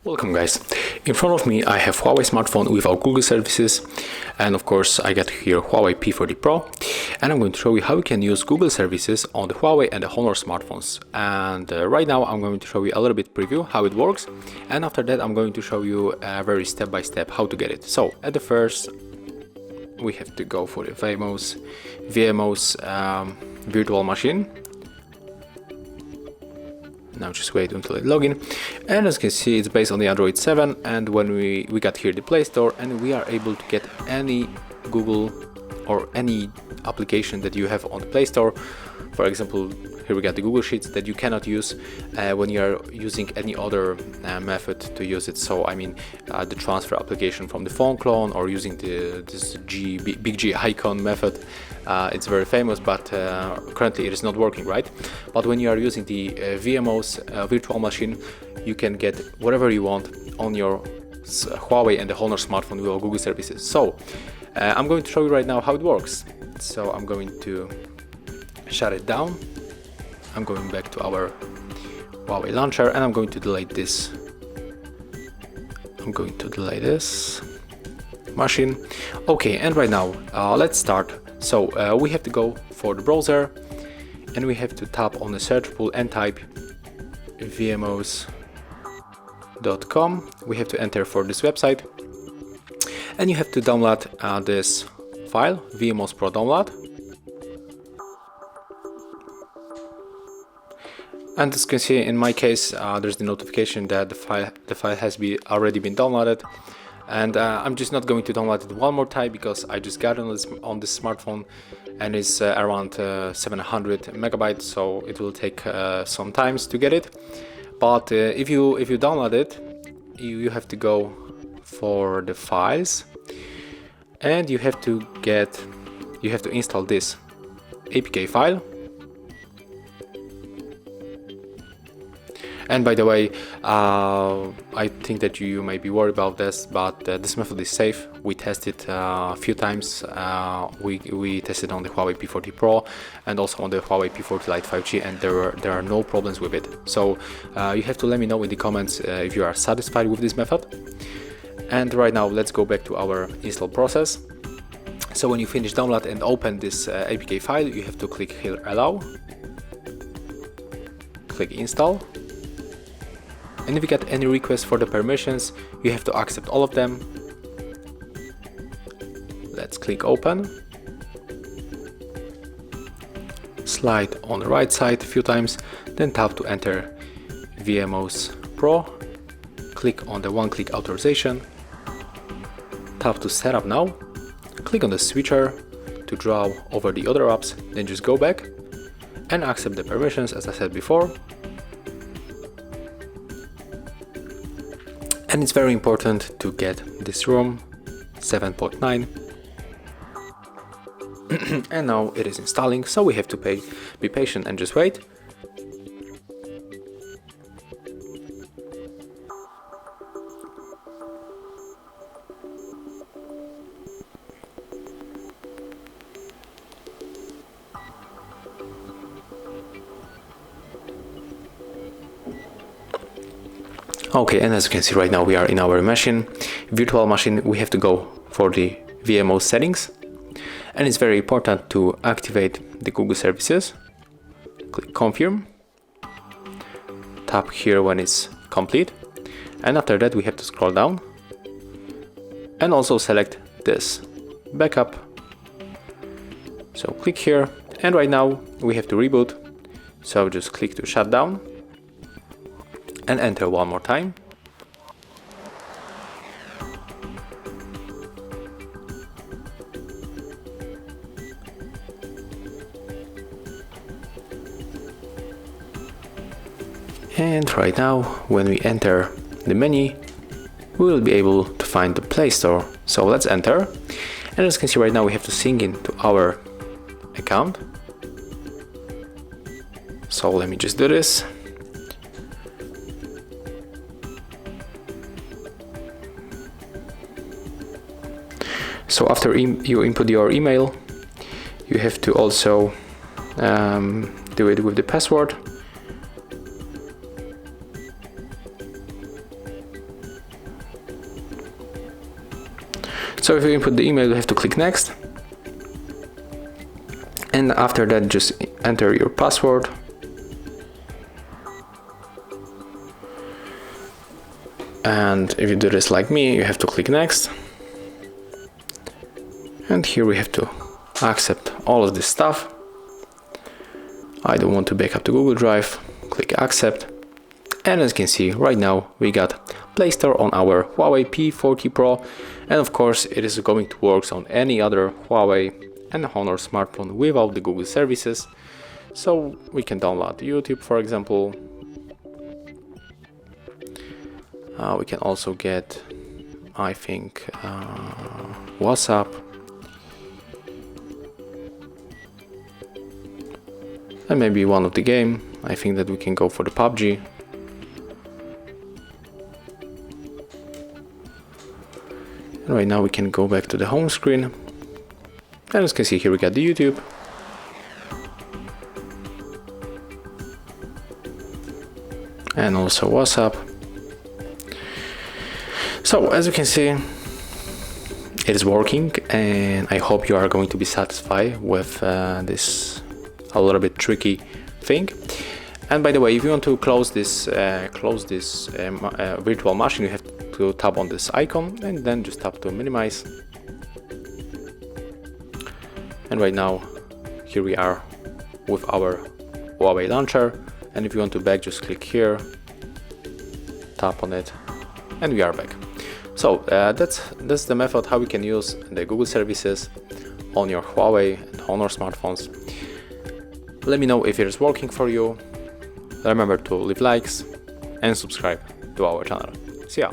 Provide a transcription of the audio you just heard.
Welcome guys, in front of me I have Huawei smartphone without Google services, and of course I got here Huawei P40 Pro, and I'm going to show you how you can use Google services on the Huawei and the Honor smartphones. And right now I'm going to show you a little bit preview how it works, and after that I'm going to show you very step by step how to get it. So at the first we have to go for the VMOS virtual machine. Now just wait until it login, and as you can see it's based on the Android 7, and when we got here the Play Store, and we are able to get any Google or any application that you have on the Play Store. For example, here we got the Google Sheets that you cannot use when you are using any other method to use it. So I mean the transfer application from the phone clone, or using this big G icon method. It's very famous, but currently it is not working, right? But when you are using the VMOS virtual machine, you can get whatever you want on your Huawei and the Honor smartphone with Google services. So I'm going to show you right now how it works. So I'm going to shut it down. I'm going back to our Huawei launcher, and I'm going to delete this. I'm going to delete this machine. Okay, and right now let's start. So we have to go for the browser, and we have to tap on the search pool and type vmos.com. We have to enter for this website, and you have to download this file, VMOS Pro download. And as you can see, in my case, there's the notification that the file has already been downloaded. And I'm just not going to download it one more time, because I just got it on this smartphone, and it's around 700 megabytes, so it will take some time to get it. But if you download it, you have to go for the files, and you have to install this APK file. And by the way, I think that you may be worried about this, but this method is safe. We tested a few times. We tested on the Huawei P40 Pro and also on the Huawei P40 Lite 5G, and there are no problems with it. So you have to let me know in the comments if you are satisfied with this method. And right now let's go back to our install process. So when you finish download and open this APK file, you have to click here Allow, click Install. And if you get any requests for the permissions, you have to accept all of them. Let's click Open. Slide on the right side a few times, then tap to enter VMOS Pro. Click on the one-click authorization. Tap to Set Up Now. Click on the switcher to draw over the other apps, then just go back and accept the permissions as I said before. And it's very important to get this ROM 7.9. And now it is installing, so we have to be patient and just wait. Okay, and as you can see right now we are in our virtual machine. We have to go for the VMOS settings, and it's very important to activate the Google services. Click Confirm, tap here when it's complete, and after that we have to scroll down and also select this backup. So click here, and right now we have to reboot, so just click to shut down and enter one more time. And right now, when we enter the menu, we will be able to find the Play Store. So let's enter. And as you can see right now, we have to sync into our account. So let me just do this. So after you input your email, you have to also do it with the password. So if you input the email, you have to click next, and after that just enter your password. And if you do this like me, you have to click next, and here we have to accept all of this stuff. I don't want to back up to Google Drive, click accept, and as you can see right now we got Play Store on our Huawei P40 Pro, and of course it is going to work on any other Huawei and Honor smartphone without the Google services. So we can download YouTube, for example. We can also get, I think, WhatsApp, and maybe one of the game. I think that we can go for the PUBG. And right now we can go back to the home screen, and as you can see here we got the YouTube, and also WhatsApp. So as you can see, it is working, and I hope you are going to be satisfied with this a little bit tricky thing. And by the way, if you want to close this virtual machine, you have to tap on this icon and then just tap to minimize. And right now here we are with our Huawei launcher, and if you want to back, just click here, tap on it, and we are back. So that's the method how we can use the Google services on your Huawei and Honor smartphones. Let me know if it is working for you. Remember to leave likes and subscribe to our channel. See ya!